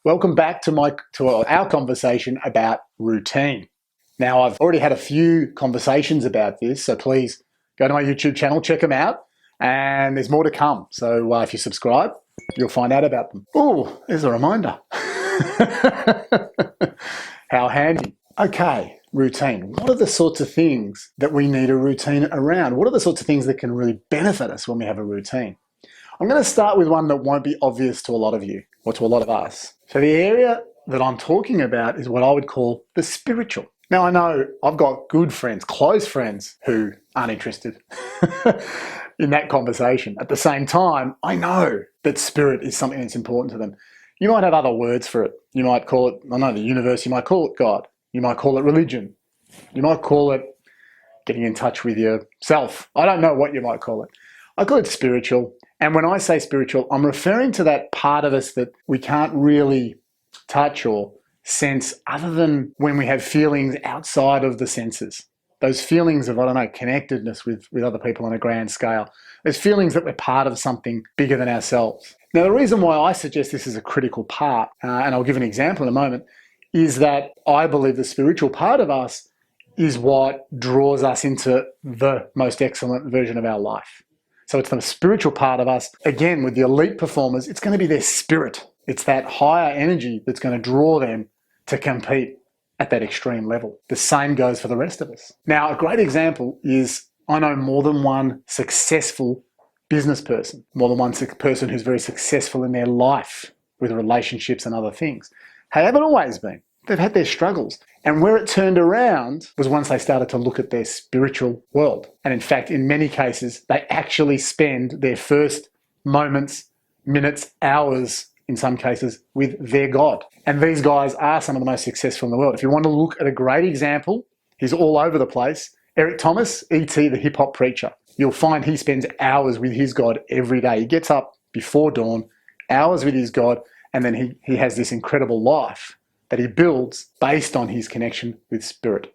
Welcome back to our conversation about routine. Now, I've already had a few conversations about this, so please go to my YouTube channel, check them out, and there's more to come. So if you subscribe, you'll find out about them. Oh, there's a reminder. How handy. Okay, routine. What are the sorts of things that we need a routine around? What are the sorts of things that can really benefit us when we have a routine? I'm going to start with one that won't be obvious to a lot of you, or to a lot of us. So the area that I'm talking about is what I would call the spiritual. Now, I know I've got good friends, close friends, who aren't interested in that conversation. At the same time, I know that spirit is something that's important to them. You might have other words for it. You might call it, I know, the universe. You might call it God. You might call it religion. You might call it getting in touch with yourself. I don't know what you might call it. I call it spiritual. And when I say spiritual, I'm referring to that part of us that we can't really touch or sense other than when we have feelings outside of the senses. Those feelings of, I don't know, connectedness with other people on a grand scale. Those feelings that we're part of something bigger than ourselves. Now, the reason why I suggest this is a critical part, and I'll give an example in a moment, is that I believe the spiritual part of us is what draws us into the most excellent version of our life. So it's the spiritual part of us. Again, with the elite performers, it's going to be their spirit. It's that higher energy that's going to draw them to compete at that extreme level. The same goes for the rest of us. Now, a great example is I know more than one successful business person, more than one person who's very successful in their life with relationships and other things. They haven't always been. They've had their struggles. And where it turned around was once they started to look at their spiritual world. And in fact, in many cases, they actually spend their first moments, minutes, hours, in some cases, with their God. And these guys are some of the most successful in the world. If you want to look at a great example, he's all over the place. Eric Thomas, E.T., the hip-hop preacher. You'll find he spends hours with his God every day. He gets up before dawn, hours with his God, and then he has this incredible life that he builds based on his connection with spirit.